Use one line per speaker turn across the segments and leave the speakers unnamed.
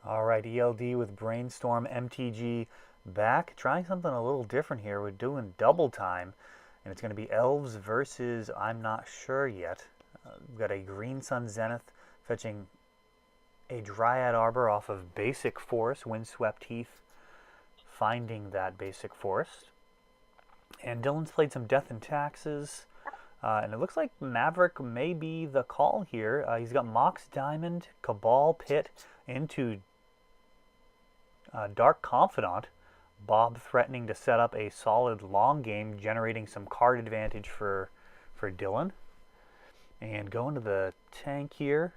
Alright, ELD with Brainstorm MTG back. Trying something a little different here. We're doing double time, and it's going to be Elves versus I'm not sure yet. We've got a Green Sun Zenith fetching a Dryad Arbor off of basic forest, Windswept Heath, finding that basic forest. And Dylan's played some Death and Taxes, and it looks like Maverick may be the call here. He's got Mox Diamond, Cabal Pit into Dark Confidant. Bob threatening to set up a solid long game, generating some card advantage for Dylan. And going to the tank here.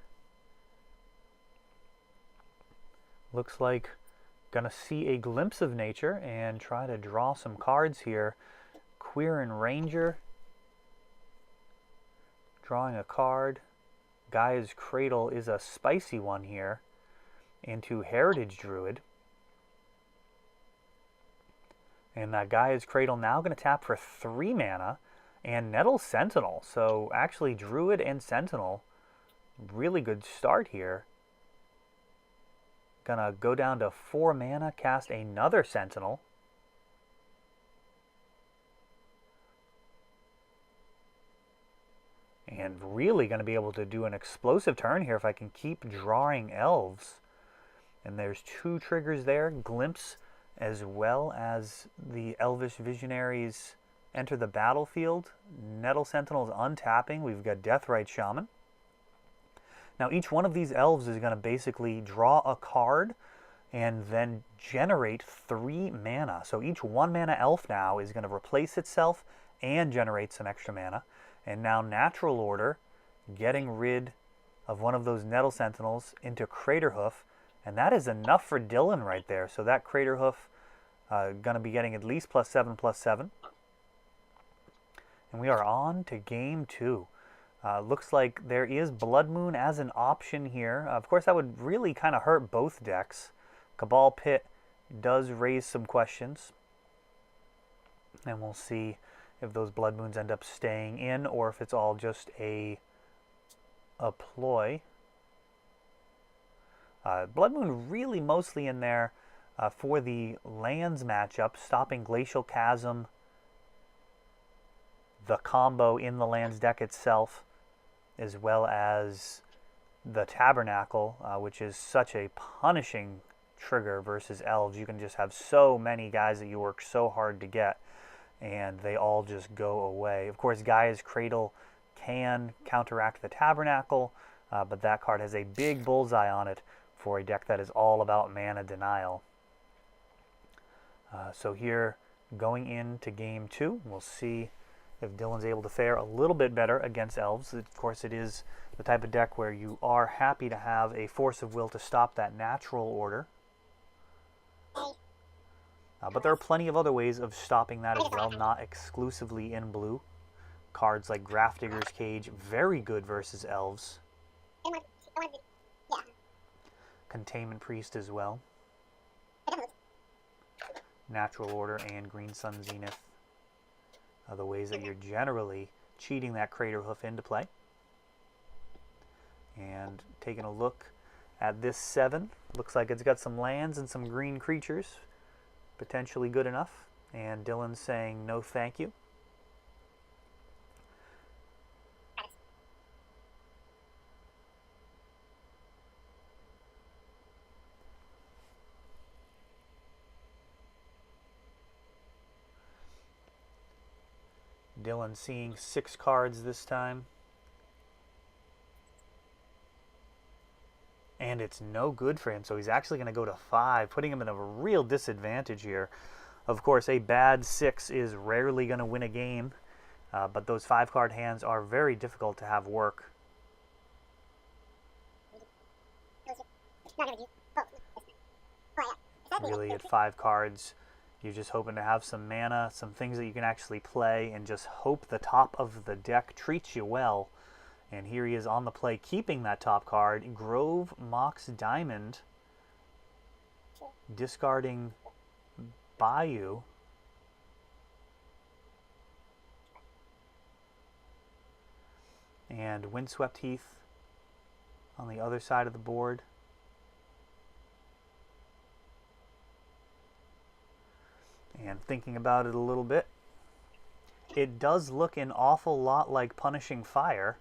Looks like gonna see a glimpse of nature and try to draw some cards here. Quirion Ranger drawing a card. Gaia's Cradle is a spicy one here into Heritage Druid. And that Gaia's Cradle now going to tap for 3 mana and Nettle Sentinel. So actually Druid and Sentinel, really good start here. Gonna go down to 4 mana, cast another Sentinel. And really going to be able to do an explosive turn here if I can keep drawing Elves. And there's 2 triggers there, Glimpse as well as the Elvish Visionaries enter the battlefield. Nettle Sentinel is untapping. We've got Deathrite Shaman. Now each one of these Elves is going to basically draw a card and then generate 3 mana. So each 1 mana elf now is going to replace itself and generate some extra mana. And now Natural Order getting rid of one of those Nettle Sentinels into Craterhoof. And that is enough for Dylan right there. So that Craterhoof going to be getting at least +7/+7. And we are on to game 2. Looks like there is Blood Moon as an option here. Of course, that would really kind of hurt both decks. Cabal Pit does raise some questions. And we'll see if those Blood Moons end up staying in or if it's all just a ploy. Blood Moon really mostly in there for the lands matchup, stopping Glacial Chasm, the combo in the lands deck itself, as well as the Tabernacle, which is such a punishing trigger versus Elves. You can just have so many guys that you work so hard to get, and they all just go away. Of course, Gaia's Cradle can counteract the Tabernacle, but that card has a big bullseye on it for a deck that is all about mana denial. So here, going into game 2, we'll see if Dylan's able to fare a little bit better against Elves. Of course, it is the type of deck where you are happy to have a Force of Will to stop that Natural Order. But there are plenty of other ways of stopping that as well, not exclusively in blue. Cards like Grafdigger's Cage, very good versus Elves. Containment Priest as well. Natural Order and Green Sun Zenith are the ways that you're generally cheating that Craterhoof into play. And taking a look at this 7, looks like it's got some lands and some green creatures. Potentially good enough. And Dylan's saying no thank you. Dylan seeing 6 cards this time. And it's no good for him, so he's actually going to go to 5, putting him in a real disadvantage here. Of course, a bad 6 is rarely going to win a game, but those 5-card hands are very difficult to have work. Really, at 5 cards, you're just hoping to have some mana, some things that you can actually play, and just hope the top of the deck treats you well. And here he is on the play, keeping that top card. Grove Mox Diamond, discarding Bayou. And Windswept Heath on the other side of the board. And thinking about it a little bit, it does look an awful lot like Punishing Fire.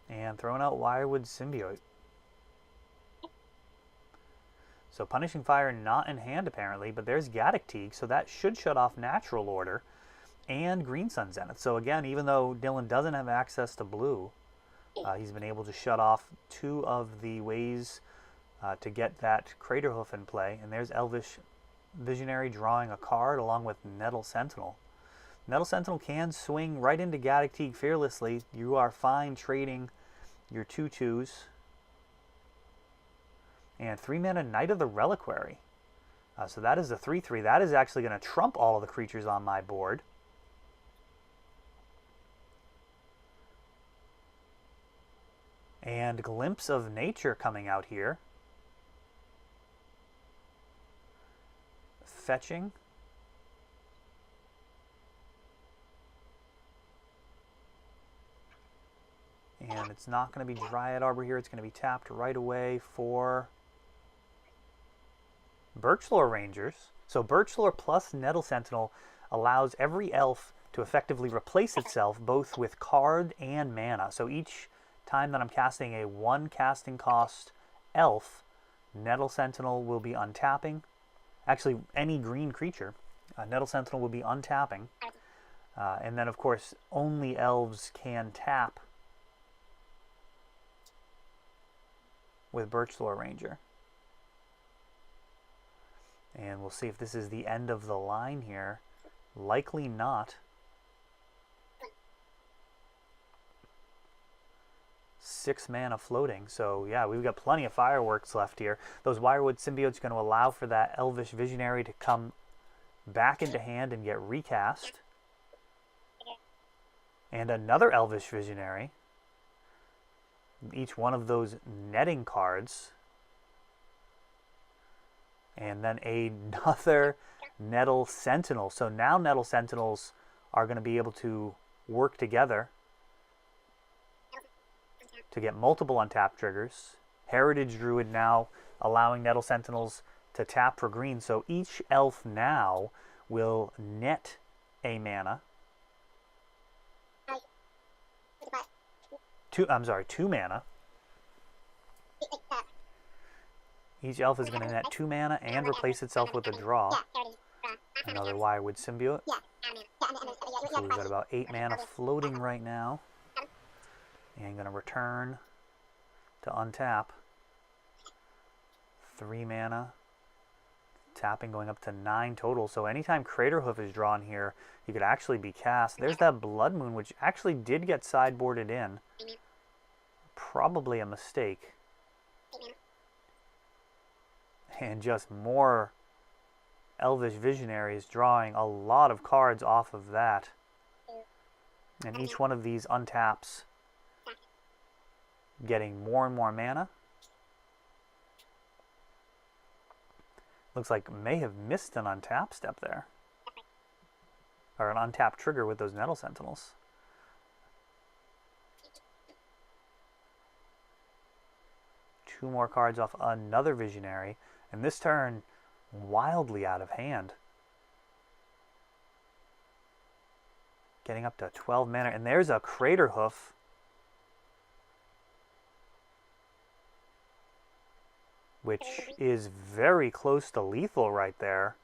And throwing out Wirewood Symbiote. So Punishing Fire not in hand apparently, but there's Gaddock Teeg, so that should shut off Natural Order and Green Sun Zenith. So again, even though Dylan doesn't have access to blue, he's been able to shut off two of the ways to get that Craterhoof in play. And there's Elvish Visionary drawing a card along with Nettle Sentinel. Nettle Sentinel can swing right into Gaddock Teeg fearlessly. You are fine trading your 2/2s. And 3-mana Knight of the Reliquary. So that is the 3/3. That is actually going to trump all of the creatures on my board. And Glimpse of Nature coming out here. Fetching. And it's not going to be Dryad Arbor here. It's going to be tapped right away for Birchlore Rangers. So Birchlore plus Nettle Sentinel allows every elf to effectively replace itself both with card and mana. So each time that I'm casting a 1 casting cost elf, Nettle Sentinel will be untapping. Actually, any green creature, Nettle Sentinel will be untapping. And then, of course, only elves can tap with Birchlore Ranger. And we'll see if this is the end of the line here. Likely not. 6 mana floating. So yeah, we've got plenty of fireworks left here. Those Wirewood Symbiotes are going to allow for that Elvish Visionary to come back into hand and get recast. And another Elvish Visionary. Each one of those netting cards. And then another Nettle Sentinel. So now Nettle Sentinels are going to be able to work together to get multiple untapped triggers. Heritage Druid now allowing Nettle Sentinels to tap for green. So each elf now will net a mana. Two mana. Each elf is going to net 2 mana and replace itself with a draw. Another Wirewood Symbiote. So we've got about 8 mana floating right now. And going to return to untap. 3 mana. Tapping going up to 9 total. So anytime Craterhoof is drawn here, you could actually be cast. There's that Blood Moon, which actually did get sideboarded in. Probably a mistake. And just more Elvish Visionaries drawing a lot of cards off of that. And each one of these untaps getting more and more mana. Looks like may have missed an untap step there. Or an untap trigger with those Nettle Sentinels. Two more cards off another Visionary. And this turn, wildly out of hand. Getting up to 12 mana. And there's a Craterhoof. Which is very close to lethal right there.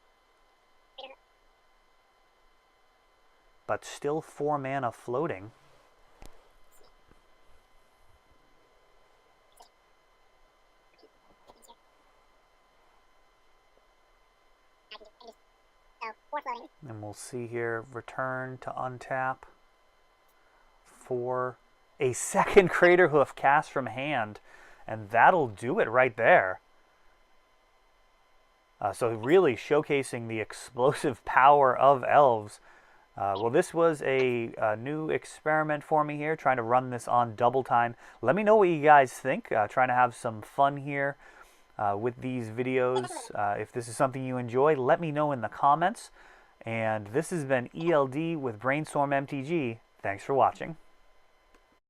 But still 4 mana floating. And we'll see here, return to untap for a second Craterhoof cast from hand. And that'll do it right there. So really showcasing the explosive power of Elves. Well, this was a new experiment for me here, trying to run this on double time. Let me know what you guys think. Trying to have some fun here with these videos. If this is something you enjoy, let me know in the comments. And this has been ELD with Brainstorm MTG. Thanks for watching.